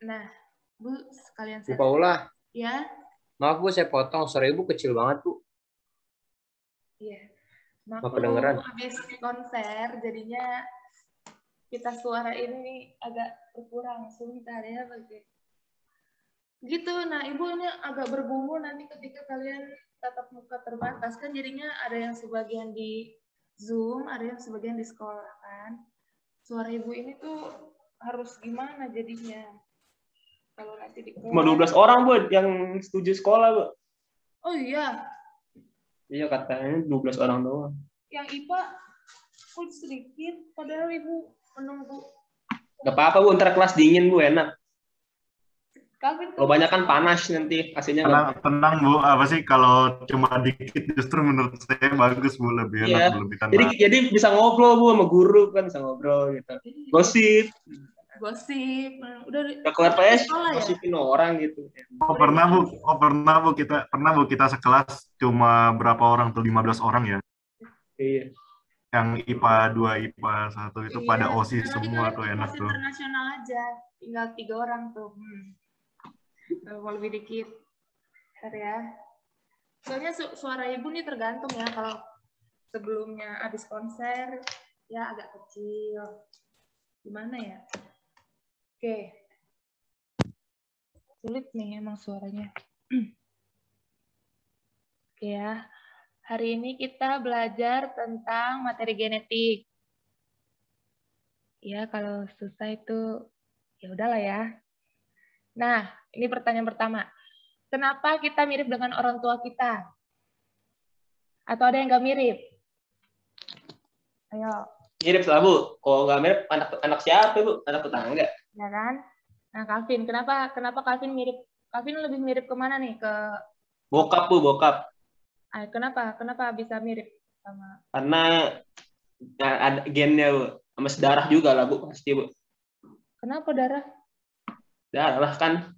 Nah, Bu, sekalian Bu saya Paula, ya. maaf Bu, saya potong. Suara Ibu kecil banget Bu. Iya. Maaf Nggak Bu, kedengeran. habis konser jadinya kita suara ini agak berkurang sebentar ya bagi. Gitu. Nah, Ibu ini agak bergumul nanti ketika kalian tatap muka terbatas kan jadinya ada yang sebagian di Zoom, ada yang sebagian di sekolah kan. Suara Ibu ini tuh harus gimana jadinya? Kalau nanti di Cuma 12 orang Bu yang setuju sekolah Bu. Oh iya. Iya katanya 12 orang doang. Yang IPA kok sedikit padahal Ibu menunggu. Gak apa-apa Bu, ntar kelas dingin Bu, enak. Calvin Kalau tuh banyak kan panas nanti hasilnya nggak. Tenang Bu, apa sih kalau cuma dikit justru menurut saya bagus Bu, lebih enak, Iya. lebih tanpa. Jadi bisa ngobrol Bu sama guru kan, bisa ngobrol gitu. Gosip. Gosip. Udah Ya kelar PS, sekolah ya? gosipin orang gitu. Pernah Bu kita sekelas cuma berapa orang tuh, 15 orang ya. Iya. Yang IPA 2, IPA 1 itu Iya. pada OSIS Nanti semua kalian tuh, di enak kelas tuh. internasional aja. Tinggal 3 orang tuh. Kalau lebih dikit. Bentar ya. Soalnya suara Ibu nih tergantung ya. Kalau sebelumnya habis konser, ya agak kecil. Gimana ya? Oke. Sulit nih emang suaranya. Oke ya. Hari ini kita belajar tentang materi genetik. Ya, kalau susah itu ya udahlah ya. Nah, ini pertanyaan pertama. Kenapa kita mirip dengan orang tua kita? Atau ada yang nggak mirip? Ayo. Mirip lah Bu. Kalau nggak mirip, anak siapa Bu? Anak tetangga. Ya kan? Nah, Calvin, kenapa Calvin mirip? Calvin lebih mirip kemana nih? Ke Bokap Bu, bokap. Kenapa bisa mirip sama? Karena ada gennya Bu. Sama sedarah juga lah Bu, pasti Bu. Kenapa darah? Darah lah kan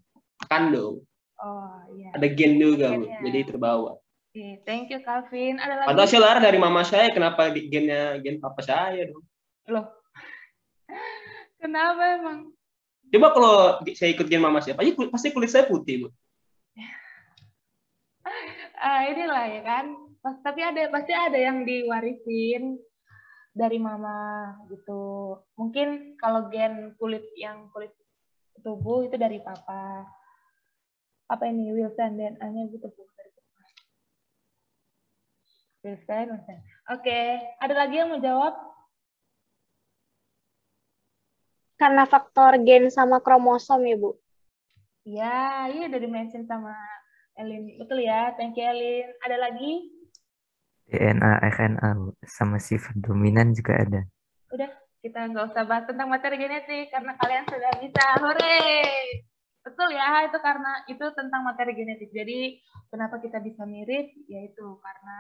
kandung. Oh iya. Ada gen juga Bu, Gennya. jadi terbawa. Oke, thank you Calvin. Ada lagi? Padahal saya dari mama saya, kenapa gennya gen papa saya dong? Loh. Kenapa emang? Coba kalau saya ikut gen mama saya, pasti kulit saya putih Bu. Inilah ya kan. Tapi pasti ada yang diwarisin dari mama gitu. Mungkin kalau gen kulit tubuh itu dari papa. Apa ini Wilson DNA-nya gitu Bu dari papa. Wilson. Oke, ada lagi yang mau jawab? Karena faktor gen sama kromosom ya, Bu? Ya, iya udah di-mention sama Elin. Betul ya, thank you Elin. Ada lagi? DNA, RNA, sama sifat dominan juga ada. Udah, kita nggak usah bahas tentang materi genetik karena kalian sudah bisa. Hore! Betul ya, itu karena itu tentang materi genetik. Jadi, kenapa kita bisa mirip? Yaitu karena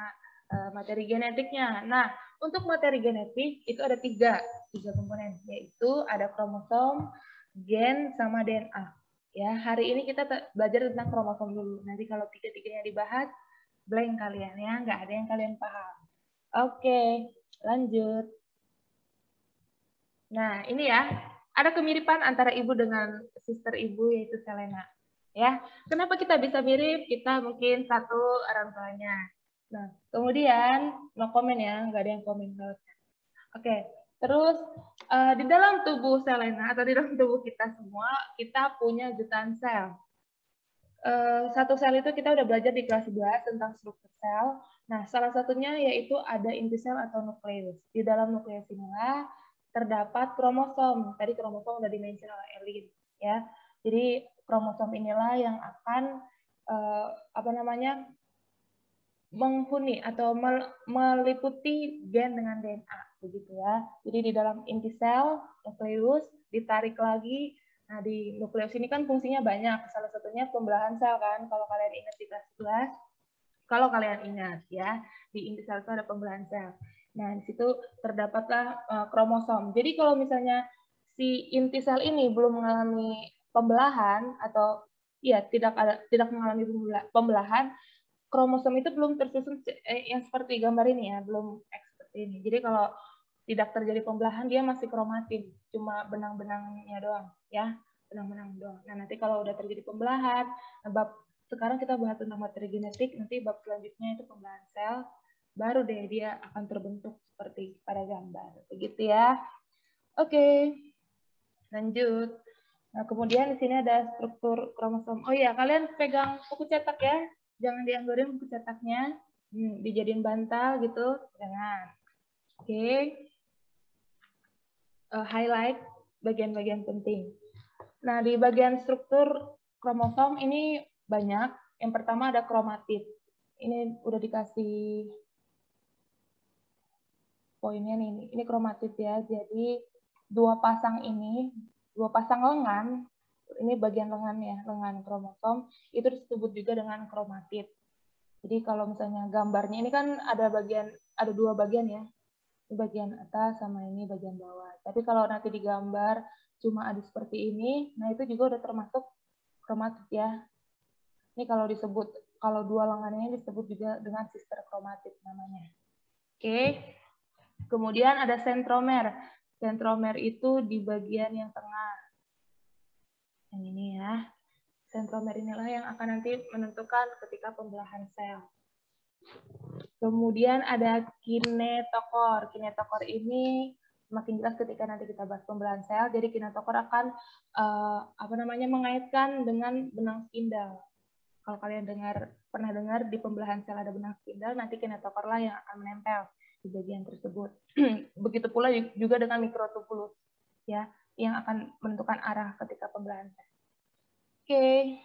materi genetiknya. Nah, untuk materi genetik itu ada tiga komponen, yaitu ada kromosom, gen, sama DNA. Ya, hari ini kita belajar tentang kromosom dulu. Nanti kalau tiga-tiganya dibahas, blank kalian ya, nggak ada yang kalian paham. Oke, lanjut. Nah, ini ya, ada kemiripan antara ibu dengan sister ibu yaitu Selena. Ya, kenapa kita bisa mirip? Kita mungkin satu orang tuanya. Nah, kemudian no komen ya, nggak ada yang komen. Oke, terus di dalam tubuh Selena atau di dalam tubuh kita semua, kita punya jutaan sel. Satu sel itu kita udah belajar di kelas 11 tentang struktur sel. Nah, salah satunya yaitu ada inti sel atau nukleus. Di dalam nukleus inilah terdapat kromosom. Tadi kromosom udah di-mention oleh Elin, ya. Jadi kromosom inilah yang akan menghuni atau meliputi gen dengan DNA, begitu ya. Jadi di dalam inti sel, nukleus, ditarik lagi. Nah, di nukleus ini kan fungsinya banyak. Salah satunya pembelahan sel kan, kalau kalian ingat di kelas 11. Kalau kalian ingat ya, di inti sel itu ada pembelahan sel. Nah, di situ terdapatlah kromosom. Jadi kalau misalnya si inti sel ini belum mengalami pembelahan atau ya tidak mengalami pembelahan, kromosom itu belum tersusun yang seperti gambar ini ya, belum seperti ini. Jadi kalau tidak terjadi pembelahan dia masih kromatin, cuma benang-benangnya doang ya. benang-benang doang. Nah, nanti kalau udah terjadi pembelahan, sekarang kita bahas tentang materi genetik, nanti bab selanjutnya itu pembelahan sel, baru deh dia akan terbentuk seperti pada gambar. Begitu ya. Oke, lanjut. Nah, kemudian di sini ada struktur kromosom. Oh iya, kalian pegang buku cetak ya. Jangan dianggurin buku cetaknya. Dijadiin bantal gitu. Jangan. Oke. Highlight bagian-bagian penting. Nah, di bagian struktur kromosom ini banyak. Yang pertama ada kromatid. Ini udah dikasih poinnya nih. Ini kromatid ya. Jadi dua pasang lengan, ini bagian lengan ya, lengan kromosom, itu disebut juga dengan kromatid. Jadi kalau misalnya gambarnya ini kan ada dua bagian ya. Ini bagian atas sama ini bagian bawah. Tapi kalau nanti digambar cuma ada seperti ini, nah itu juga udah termasuk kromatid ya. Ini kalau dua lengannya disebut juga dengan sister kromatid namanya. Oke. Kemudian ada sentromer. Sentromer itu di bagian yang tengah. Yang ini ya. Sentromer inilah yang akan nanti menentukan ketika pembelahan sel. Kemudian ada kinetokor. Kinetokor ini semakin jelas ketika nanti kita bahas pembelahan sel. Jadi kinetokor akan mengaitkan dengan benang spindle. Kalau kalian pernah dengar di pembelahan sel ada benang spindle, nanti kinetokor lah yang akan menempel di bagian tersebut. Begitu pula juga dengan mikrotubulus ya, yang akan menentukan arah ketika pembelahan sel. Oke,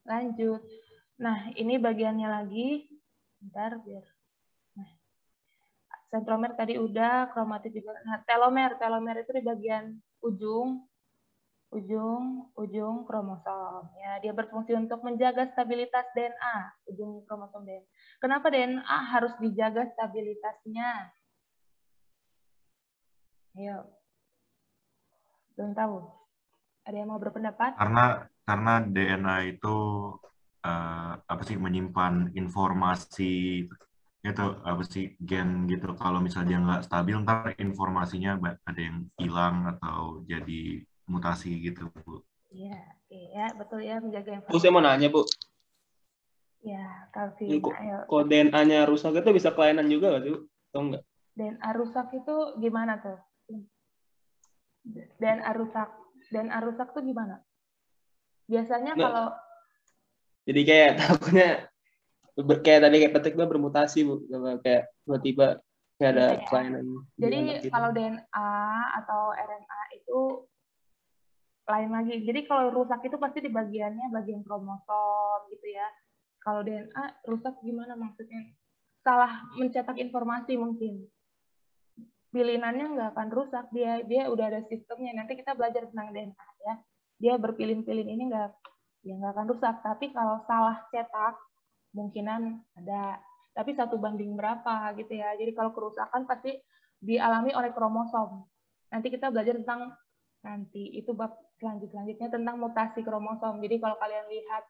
lanjut. Nah, ini bagiannya lagi. Bentar biar. Nah, sentromer tadi udah, kromatid juga. Nah, telomer itu di bagian ujung kromosom. Ya, dia berfungsi untuk menjaga stabilitas DNA, ujung kromosom DNA. Kenapa DNA harus dijaga stabilitasnya? Ayo. Belum tahu. Ada yang mau berpendapat? Karena DNA itu menyimpan informasi itu gen gitu. Kalau misalnya dia nggak stabil, ntar informasinya ada yang hilang atau jadi mutasi gitu, Bu. Iya, ya, betul ya, menjaga Bu, saya mau nanya, Bu. Ya, Calvin, ayo. Kok DNA-nya rusak itu bisa kelainan juga nggak sih, Bu? Atau enggak? DNA rusak itu gimana tuh? DNA rusak tuh gimana? Biasanya kalau jadi kayak takutnya kayak tadi kayak petiknya bermutasi, Bu, kayak tiba-tiba kayak ada kelainan. Jadi kalau DNA atau RNA itu lain lagi. Jadi kalau rusak itu pasti di bagian kromosom gitu ya. Kalau DNA rusak gimana maksudnya? Salah mencetak informasi mungkin. Pilinannya nggak akan rusak, dia udah ada sistemnya. Nanti kita belajar tentang DNA ya. Dia berpilin-pilin ini nggak akan rusak. Tapi kalau salah cetak kemungkinan ada. Tapi 1:berapa gitu ya. Jadi kalau kerusakan pasti dialami oleh kromosom. Nanti kita belajar tentang itu bab selanjutnya tentang mutasi kromosom. Jadi kalau kalian lihat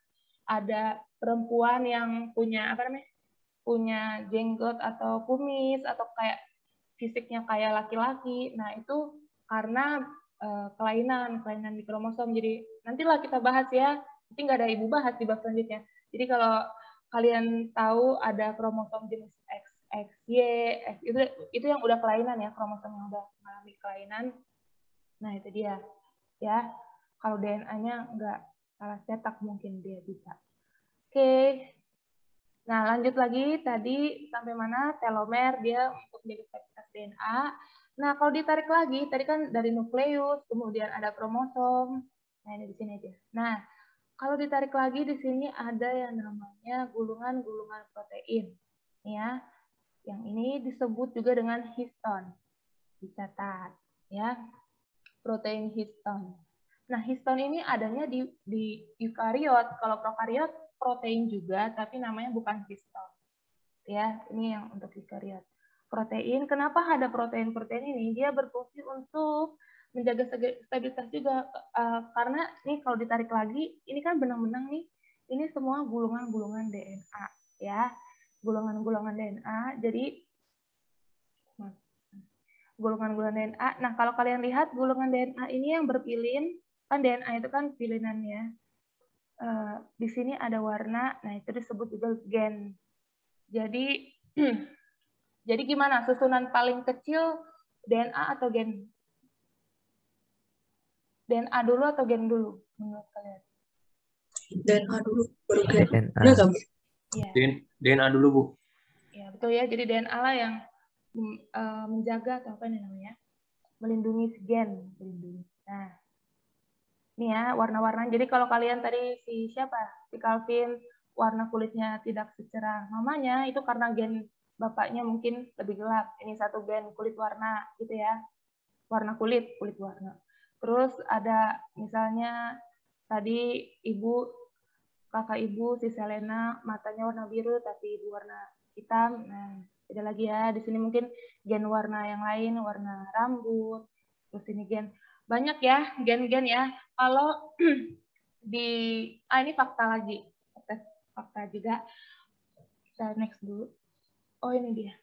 ada perempuan yang punya punya jenggot atau kumis atau kayak fisiknya kayak laki-laki, nah itu karena kelainan di kromosom. Jadi nantilah kita bahas ya. Nanti nggak ada ibu bahas di bab selanjutnya. Jadi kalau kalian tahu ada kromosom jenis XX, Y, X, itu yang udah kelainan ya, kromosom yang udah mengalami kelainan. Nah, itu dia. Ya, kalau DNA-nya nggak salah cetak mungkin dia bisa. Oke. Nah, lanjut lagi tadi sampai mana? Telomer dia untuk menjaga stabilitas DNA. Nah, kalau ditarik lagi, tadi kan dari nukleus, kemudian ada kromosom. Nah, ini di sini aja. Nah, kalau ditarik lagi di sini ada yang namanya gulungan-gulungan protein. Ya. Yang ini disebut juga dengan histon. Dicatat, ya. Protein histon. Nah, histon ini adanya di eukariot. Kalau prokariot protein juga, tapi namanya bukan histon. Ya, ini yang untuk eukariot. Protein, kenapa ada protein-protein ini? Dia berfungsi untuk menjaga stabilitas juga. Karena nih kalau ditarik lagi, ini kan benang-benang nih. Ini semua gulungan-gulungan DNA. Ya, gulungan-gulungan DNA. Jadi, gulungan-gulungan DNA. Nah, kalau kalian lihat gulungan DNA ini yang berpilin, Kan DNA itu kan pilihan ya. Di sini ada warna, nah itu disebut juga gen. Jadi jadi gimana susunan paling kecil DNA atau gen? DNA dulu atau gen dulu menurut kalian? DNA dulu baru gen. DNA. Iya nggak, Bu? Iya. DNA dulu, Bu. Ya betul ya. Jadi DNA lah yang menjaga atau apa ini namanya? Melindungi si gen, melindungi. Nah, ini ya warna-warna. Jadi kalau kalian tadi si siapa? Si Calvin warna kulitnya tidak secerah mamanya itu karena gen bapaknya mungkin lebih gelap. Ini satu gen kulit warna gitu ya. Warna kulit warna. Terus ada misalnya tadi kakak ibu si Selena matanya warna biru tapi ibu warna hitam. Nah, beda lagi ya. Di sini mungkin gen warna yang lain, warna rambut. Terus ini gen banyak ya, gen-gen ya. Kalau ini fakta lagi. Fakta juga. Kita next dulu. Oh, ini dia.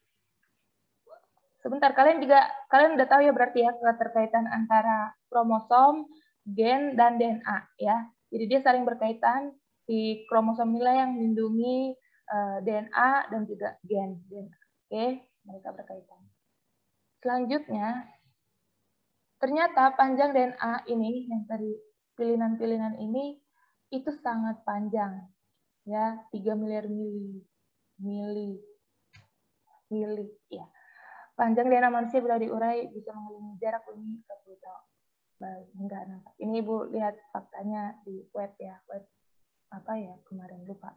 Sebentar, kalian udah tahu ya berarti ya keterkaitan antara kromosom, gen, dan DNA ya. Jadi dia saling berkaitan. Di kromosom inilah yang melindungi DNA dan juga gen. Oke, mereka berkaitan. Selanjutnya, ternyata panjang DNA ini yang tadi pilihan-pilihan ini itu sangat panjang ya, 3 miliar mili ya. Panjang DNA manusia bila diurai bisa mengelilingi jarak bumi 30 tahun. Baik, enggak nampak. Ini Ibu lihat faktanya di web ya, web apa ya kemarin lupa.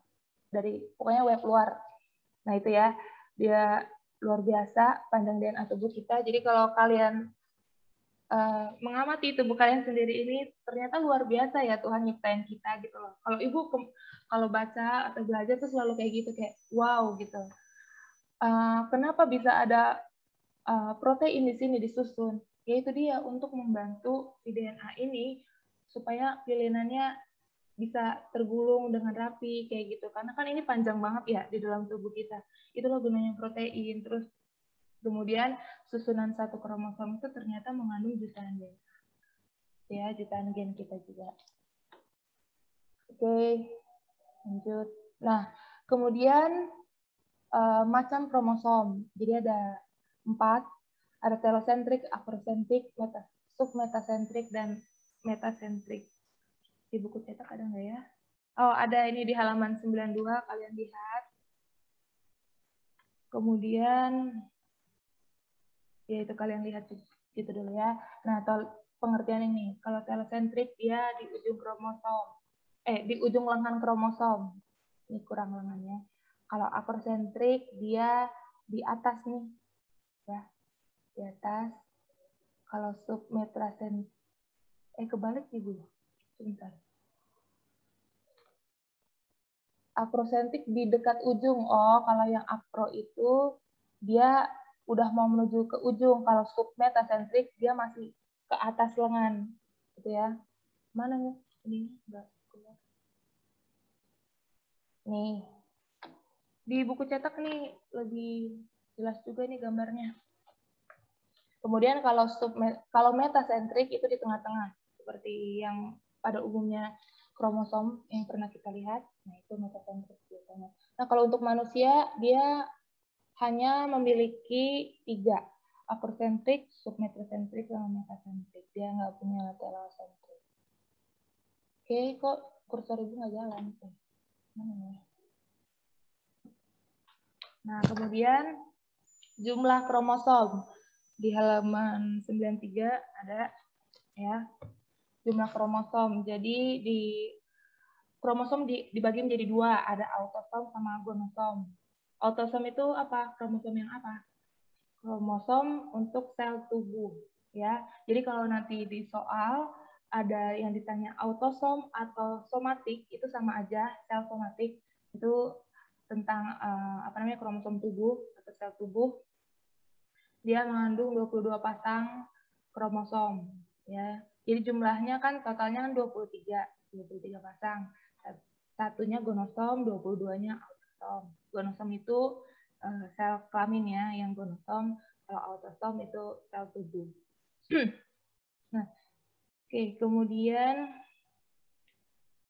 Pokoknya web luar. Nah itu ya, dia luar biasa panjang DNA tubuh kita. Jadi kalau kalian mengamati tubuh kalian sendiri ini ternyata luar biasa ya Tuhan nyiptain kita gitu loh. Kalau Ibu kalau baca atau belajar tuh selalu kayak gitu kayak wow gitu. Kenapa bisa ada protein di sini disusun? Yaitu dia untuk membantu si DNA ini supaya pilihannya bisa tergulung dengan rapi kayak gitu. Karena kan ini panjang banget ya di dalam tubuh kita. Itulah gunanya protein. Terus kemudian susunan satu kromosom itu ternyata mengandung jutaan gen. Ya, jutaan gen kita juga. Oke, lanjut. Nah, kemudian macam kromosom. Jadi ada 4. Ada telosentrik, akrosentrik, submetasentrik, dan metasentrik. Di buku cetak ada nggak ya? Oh, ada ini di halaman 92, kalian lihat. Kemudian ya itu kalian lihat gitu dulu ya. Nah, pengertian ini, kalau telosentrik dia di ujung kromosom, di ujung lengan kromosom. Ini kurang lengannya. Kalau akrosentrik dia di atas nih, ya di atas. Kalau submetasentrik, kebalik Ibu. Sebentar. Akrosentrik di dekat ujung. Oh, kalau yang akro itu dia udah mau menuju ke ujung. Kalau submetasentrik dia masih ke atas lengan, gitu ya. Mana nih? Ini enggak keluar. Nih. Di buku cetak nih lebih jelas juga nih gambarnya. Kemudian kalau metasentrik itu di tengah-tengah, seperti yang pada umumnya kromosom yang pernah kita lihat. Nah, itu metasentrik biasanya. Nah, kalau untuk manusia dia hanya memiliki 3, akrosentrik, submetasentrik, sama metasentrik. Dia nggak punya telosentrik. Oke, kok kursor Ibu nggak jalan? Nah, kemudian jumlah kromosom. Di halaman 93 ada ya jumlah kromosom. Jadi di kromosom dibagi menjadi 2, ada autosom sama gonosom. Autosom itu apa? Kromosom yang apa? Kromosom untuk sel tubuh ya. Jadi kalau nanti di soal ada yang ditanya autosom atau somatik, itu sama aja. Sel somatik itu tentang kromosom tubuh atau sel tubuh. Dia mengandung 22 pasang kromosom ya. Jadi jumlahnya kan totalnya kan 23 pasang. Satunya gonosom, 22-nya autosom. Gonosom itu sel kelamin ya, yang gonosom. Kalau autosom itu sel tubuh. Nah, Oke, kemudian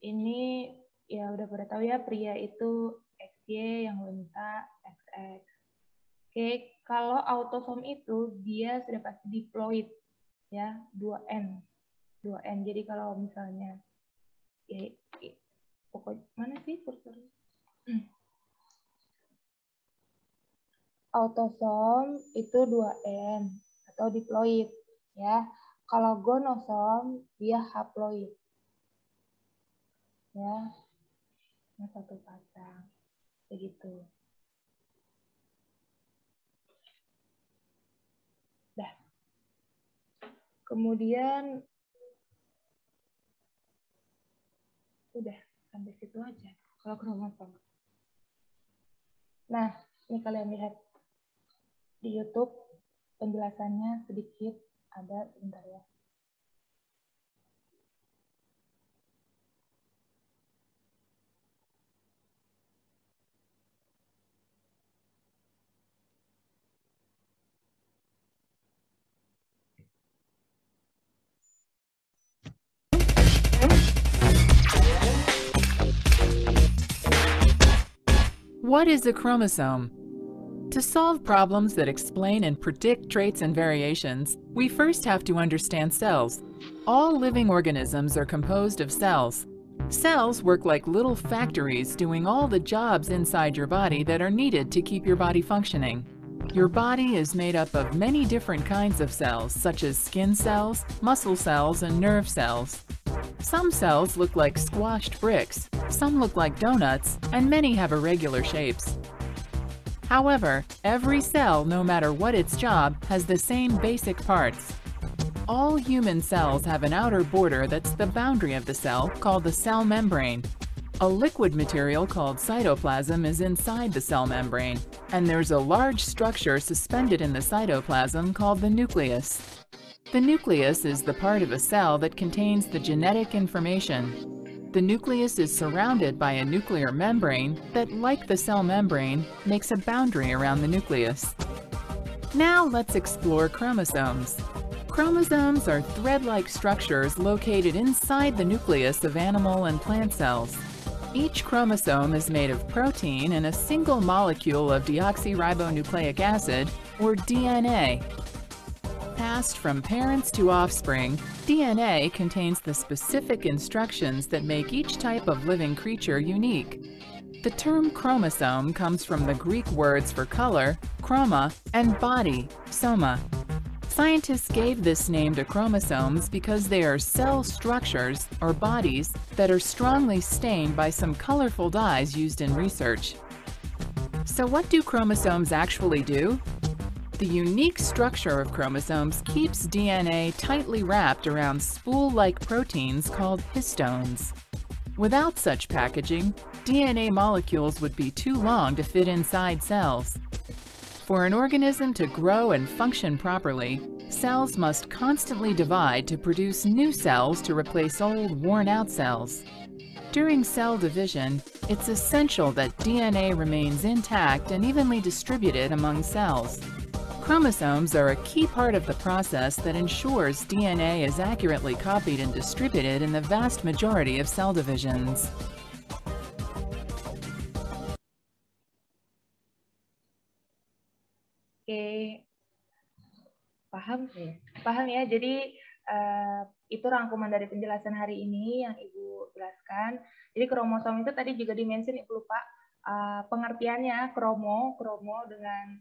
ini ya udah pada tahu ya, pria itu XY, yang wanita XX. Oke, kalau autosom itu dia sudah pasti diploid ya, 2N. Jadi kalau misalnya ya, pokoknya mana sih kursor? Autosom itu 2N atau diploid ya. Kalau gonosom dia haploid. Ya. Yang satu pasang. Begitu. Dah. Kemudian udah sampai situ aja kalau kromosom. Nah, ini kalian lihat di YouTube penjelasannya sedikit ada, sebentar ya. What is a chromosome? To solve problems that explain and predict traits and variations, we first have to understand cells. All living organisms are composed of cells. Cells work like little factories doing all the jobs inside your body that are needed to keep your body functioning. Your body is made up of many different kinds of cells, such as skin cells, muscle cells, and nerve cells. Some cells look like squashed bricks, some look like donuts, and many have irregular shapes. However, every cell, no matter what its job, has the same basic parts. All human cells have an outer border that's the boundary of the cell, called the cell membrane. A liquid material called cytoplasm is inside the cell membrane, and there's a large structure suspended in the cytoplasm called the nucleus. The nucleus is the part of a cell that contains the genetic information. The nucleus is surrounded by a nuclear membrane that, like the cell membrane, makes a boundary around the nucleus. Now let's explore chromosomes. Chromosomes are thread-like structures located inside the nucleus of animal and plant cells. Each chromosome is made of protein and a single molecule of deoxyribonucleic acid, or DNA. Passed from parents to offspring, DNA contains the specific instructions that make each type of living creature unique. The term chromosome comes from the Greek words for color, chroma, and body, soma. Scientists gave this name to chromosomes because they are cell structures, or bodies, that are strongly stained by some colorful dyes used in research. So what do chromosomes actually do? The unique structure of chromosomes keeps DNA tightly wrapped around spool-like proteins called histones. Without such packaging, DNA molecules would be too long to fit inside cells. For an organism to grow and function properly, cells must constantly divide to produce new cells to replace old, worn-out cells. During cell division, it's essential that DNA remains intact and evenly distributed among cells. Chromosomes are a key part of the process that ensures DNA is accurately copied and distributed in the vast majority of cell divisions. Oke, paham ya? Paham ya? Jadi itu rangkuman dari penjelasan hari ini yang Ibu jelaskan. Jadi kromosom itu tadi juga dimention, Ibu lupa pengertiannya. Kromo dengan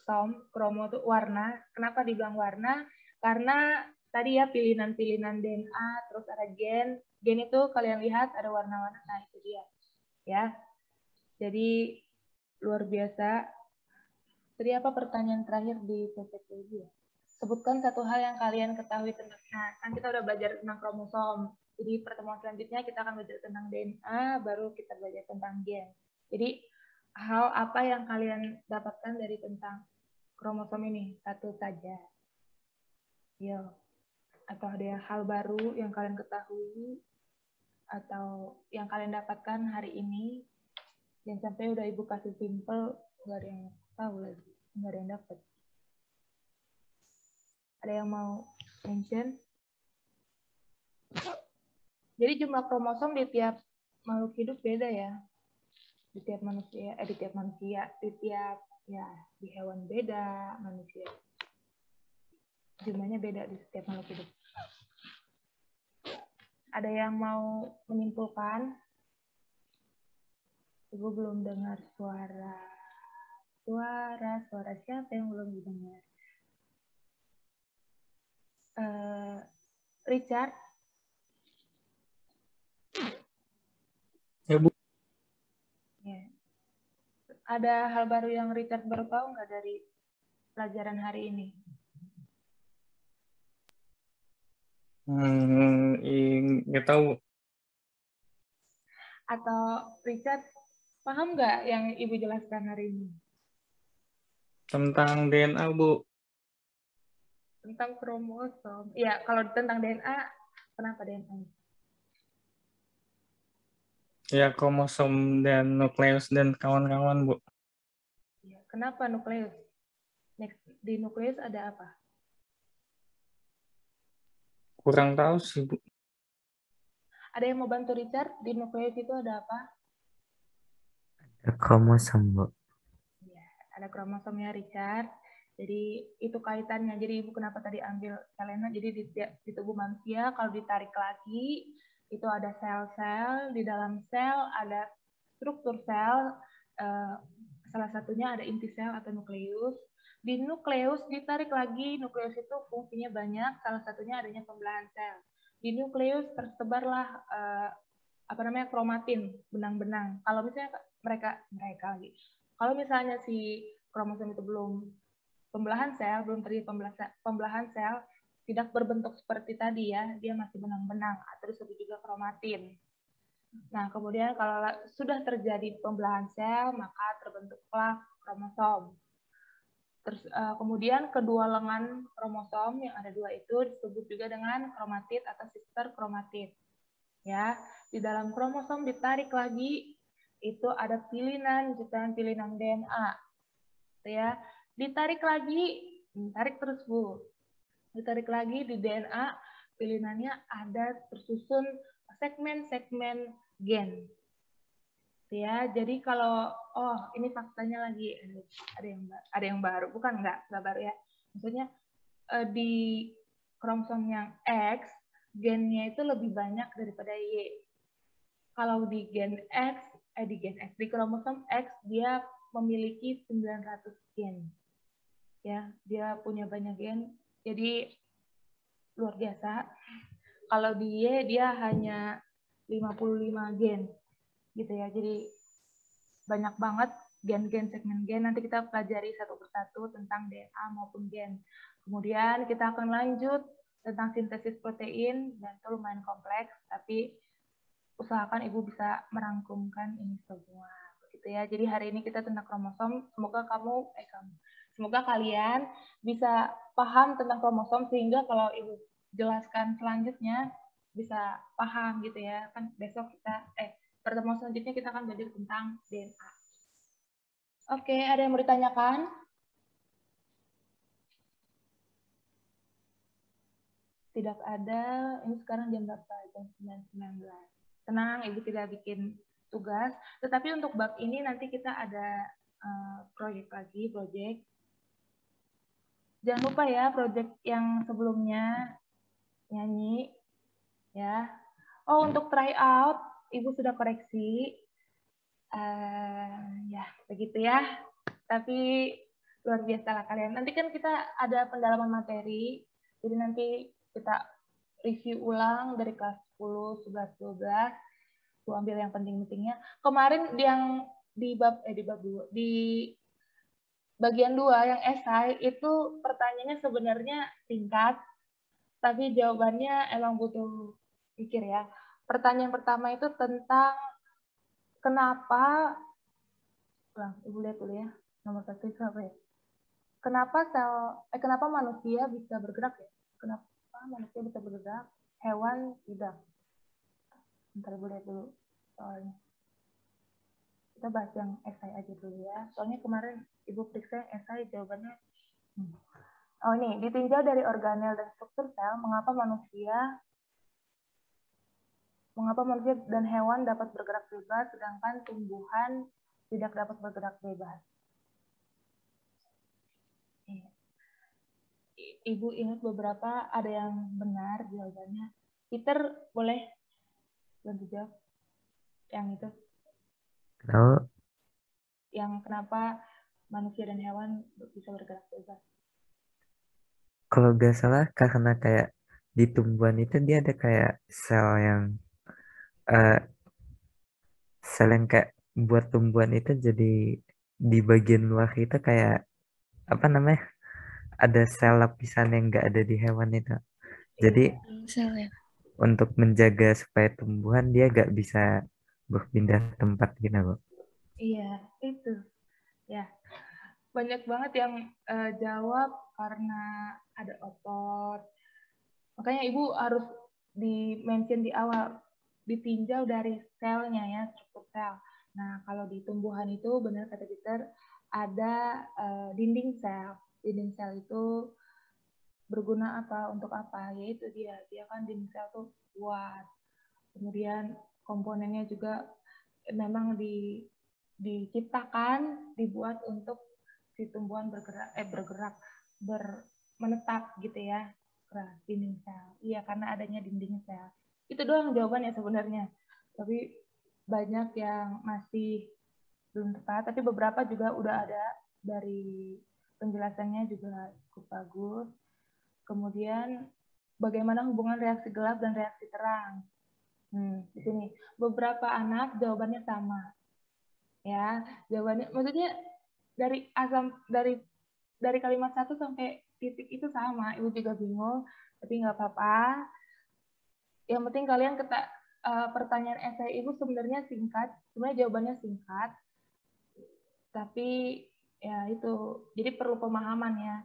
som, kromo itu warna. Kenapa dibilang warna? Karena tadi ya pilihan-pilihan DNA, terus ada gen. Gen itu kalian lihat ada warna-warna, nah itu dia. Ya. Jadi luar biasa. Jadi apa pertanyaan terakhir di PPT ya? Sebutkan satu hal yang kalian ketahui tentang, nah kan kita udah belajar tentang kromosom. Jadi pertemuan selanjutnya kita akan belajar tentang DNA, baru kita belajar tentang gen. Jadi hal apa yang kalian dapatkan dari tentang kromosom ini? Satu saja. Yo. Atau ada hal baru yang kalian ketahui atau yang kalian dapatkan hari ini? Jangan sampai udah Ibu kasih simple, nggak ada yang tahu lagi, nggak ada yang dapat. Ada yang mau mention? Jadi jumlah kromosom di tiap makhluk hidup beda ya. Di tiap manusia, di hewan beda, manusia. Jumlahnya beda di setiap makhluk hidup. Ada yang mau menyimpulkan? Ibu belum dengar suara siapa yang belum didengar? Richard? Ya, Bu. Ya. Ada hal baru yang Richard baru tahu nggak dari pelajaran hari ini? Nggak tahu. Atau Richard paham nggak yang Ibu jelaskan hari ini? Tentang DNA, Bu. Tentang kromosom. Ya, kalau tentang DNA, kenapa DNA? Ya, kromosom dan nukleus dan kawan-kawan, Bu. Ya, kenapa nukleus? Di nukleus ada apa? Kurang tahu sih, Bu. Ada yang mau bantu Richard? Di nukleus itu ada apa? Ada kromosom, Bu. Ya, ada kromosomnya Richard. Jadi itu kaitannya. Jadi Ibu kenapa tadi ambil Selena? Jadi di tubuh manusia kalau ditarik lagi itu ada sel-sel. Di dalam sel ada struktur sel. Salah satunya ada inti sel atau nukleus. Di nukleus ditarik lagi. Nukleus itu fungsinya banyak. Salah satunya adanya pembelahan sel. Di nukleus tersebarlah kromatin, benang-benang. Kalau misalnya mereka lagi. Kalau misalnya si kromosom itu belum terjadi pembelahan sel, tidak berbentuk seperti tadi ya, dia masih benang-benang atau disebut juga kromatin. Nah, kemudian kalau sudah terjadi pembelahan sel, maka terbentuklah kromosom. Terus kemudian kedua lengan kromosom yang ada dua itu disebut juga dengan kromatid atau sister kromatid. Ya, di dalam kromosom ditarik lagi itu ada pilihan DNA. Ya, ditarik terus Bu. Ditarik lagi di DNA, pilinannya ada tersusun segmen-segmen gen. Ya, jadi kalau ini faktanya lagi ada yang baru, bukan enggak baru ya. Maksudnya di kromosom yang X gennya itu lebih banyak daripada Y. Kalau di di kromosom X dia memiliki 900 gen. Ya, dia punya banyak gen. Jadi luar biasa. Kalau di Y dia hanya 55 gen. Gitu ya. Jadi banyak banget gen-gen, segmen gen. Nanti kita pelajari satu persatu tentang DNA maupun gen. Kemudian kita akan lanjut tentang sintesis protein, dan itu lumayan kompleks, tapi usahakan Ibu bisa merangkumkan ini semua. Begitu ya. Jadi hari ini kita tentang kromosom. Semoga kalian bisa paham tentang kromosom sehingga kalau Ibu jelaskan selanjutnya bisa paham gitu ya. Kan besok pertemuan selanjutnya kita akan belajar tentang DNA. Oke, ada yang mau ditanyakan? Tidak ada. Ini sekarang jam berapa? Jam 9.19. Tenang, Ibu tidak bikin tugas. Tetapi untuk bab ini nanti kita ada proyek. Jangan lupa ya, proyek yang sebelumnya nyanyi. Ya. Oh, untuk try out, Ibu sudah koreksi. Ya, begitu ya. Tapi luar biasa lah kalian. Nanti kan kita ada pendalaman materi. Jadi nanti kita review ulang dari kelas 10, 11, 12. Aku ambil yang penting-pentingnya. Kemarin yang di bagian 2 yang esai itu pertanyaannya sebenarnya singkat, tapi jawabannya emang butuh pikir ya. Pertanyaan pertama itu tentang kenapa, Ibu lihat dulu ya, nomor 1 itu apa ya? Kenapa manusia bisa bergerak ya? Kenapa manusia bisa bergerak, hewan tidak? Bentar Ibu lihat dulu soalnya. Kita bahas yang esai aja dulu ya. Soalnya kemarin Ibu periksa yang esai jawabannya. Oh ini, ditinjau dari organel dan struktur sel, mengapa manusia Mengapa manusia dan hewan dapat bergerak bebas, sedangkan tumbuhan tidak dapat bergerak bebas? Ibu ingat beberapa, ada yang benar jawabannya. Peter, boleh bantu jawab yang itu? Tahu? Yang kenapa manusia dan hewan bisa bergerak bebas? Kalau nggak salah karena kayak di tumbuhan itu dia ada kayak eh, sel yang kayak buat tumbuhan itu jadi di bagian luar itu kayak apa namanya? Ada sel lapisan yang nggak ada di hewan itu. Jadi Sel ya. untuk menjaga supaya tumbuhan dia nggak bisa berpindah tempat gitu, Bu. Iya, itu. Ya, banyak banget yang jawab karena ada otot. Makanya Ibu harus di-mention di awal, ditinjau dari selnya ya, struktur sel. Nah, kalau di tumbuhan itu benar kata Peter, ada dinding sel. Dinding sel itu berguna apa, untuk apa? Yaitu dia kan dinding sel tuh kuat. Kemudian komponennya juga memang diciptakan, dibuat untuk si tumbuhan menetap gitu ya, dinding sel. Iya, karena adanya dinding sel. Itu doang jawabannya sebenarnya. Tapi banyak yang masih belum tepat, tapi beberapa juga udah ada dari penjelasannya juga cukup bagus. Kemudian bagaimana hubungan reaksi gelap dan reaksi terang? Di sini beberapa anak jawabannya sama. Ya, jawabannya maksudnya dari kalimat 1 sampai titik itu sama. Ibu juga bingung, tapi nggak apa-apa. Yang penting kalian pertanyaan esai Ibu sebenarnya singkat, sebenarnya jawabannya singkat. Tapi ya itu, jadi perlu pemahaman ya.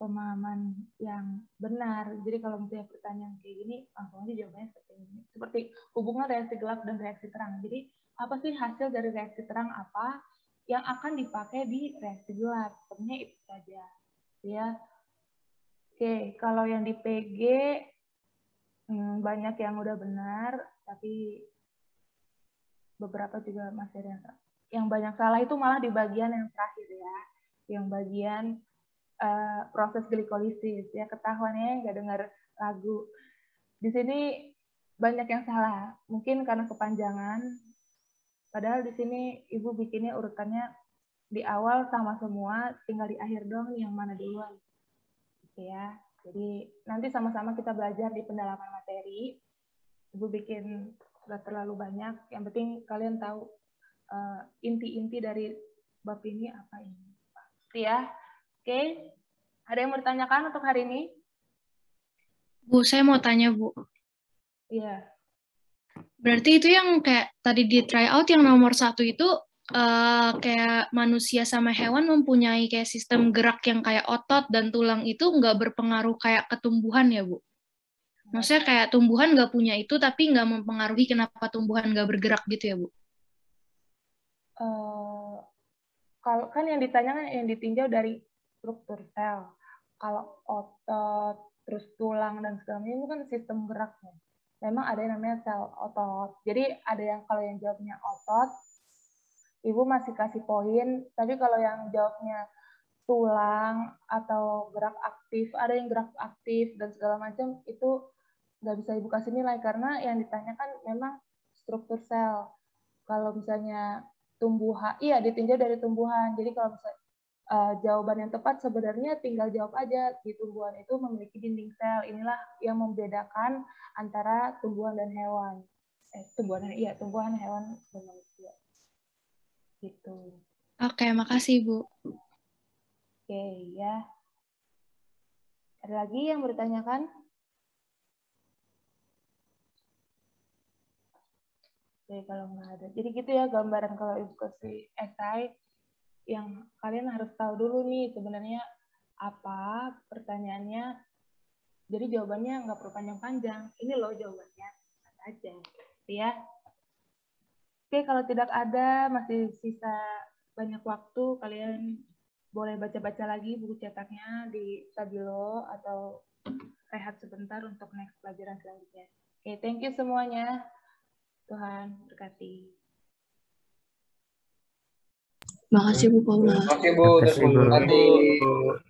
Pemahaman yang benar. Jadi kalau misalnya pertanyaan kayak gini, langsung aja jawabannya seperti ini. Seperti hubungan reaksi gelap dan reaksi terang. Jadi apa sih hasil dari reaksi terang apa yang akan dipakai di reaksi gelap? Sebenarnya itu saja. Ya. Oke, kalau yang di PG banyak yang udah benar, tapi beberapa juga masih ada yang banyak salah. Itu malah di bagian yang terakhir ya. Yang bagian proses glikolisis ya, ketahuannya nggak dengar lagu. Di sini banyak yang salah, mungkin karena kepanjangan. Padahal di sini Ibu bikinnya urutannya di awal sama semua, tinggal di akhir dong yang mana duluan. Gitu ya. Jadi nanti sama-sama kita belajar di pendalaman materi. Ibu bikin nggak terlalu banyak, yang penting kalian tahu inti-inti dari bab ini apa ini. Gitu ya. Oke. Ada yang mau ditanyakan untuk hari ini? Bu, saya mau tanya, Bu. Iya. Berarti itu yang kayak tadi di tryout yang nomor 1 itu kayak manusia sama hewan mempunyai kayak sistem gerak yang kayak otot dan tulang itu nggak berpengaruh kayak ke tumbuhan ya, Bu? Maksudnya kayak tumbuhan nggak punya itu tapi nggak mempengaruhi kenapa tumbuhan nggak bergerak gitu ya, Bu? Kalau kan yang ditanyakan yang ditinjau dari struktur sel. Kalau otot, terus tulang dan segala macam itu kan sistem geraknya. Memang ada yang namanya sel otot. Jadi ada yang kalau yang jawabnya otot, Ibu masih kasih poin. Tapi kalau yang jawabnya tulang atau gerak aktif, ada yang gerak aktif dan segala macam, itu nggak bisa Ibu kasih nilai karena yang ditanyakan memang struktur sel. Kalau misalnya tumbuhan, iya ditinjau dari tumbuhan. Jadi kalau misalnya jawaban yang tepat sebenarnya tinggal jawab aja, di tumbuhan itu memiliki dinding sel. Inilah yang membedakan antara tumbuhan dan hewan. Tumbuhan, hewan, dan manusia. Gitu. Oke, makasih, Bu. Oke, ya. Ada lagi yang bertanyakan? Oke, kalau nggak ada. Jadi gitu ya gambaran kalau Ibu kasih esai, yang kalian harus tahu dulu nih sebenarnya apa pertanyaannya. Jadi jawabannya nggak perlu panjang-panjang. Ini loh jawabannya. Aja. Ya. Oke, kalau tidak ada, masih sisa banyak waktu, kalian boleh baca-baca lagi buku cetaknya di Stabilo atau rehat sebentar untuk next pelajaran selanjutnya. Oke, thank you semuanya. Tuhan berkati. Makasih Bu Paula. Oke Bu, Makasih, Bu. terima kasih.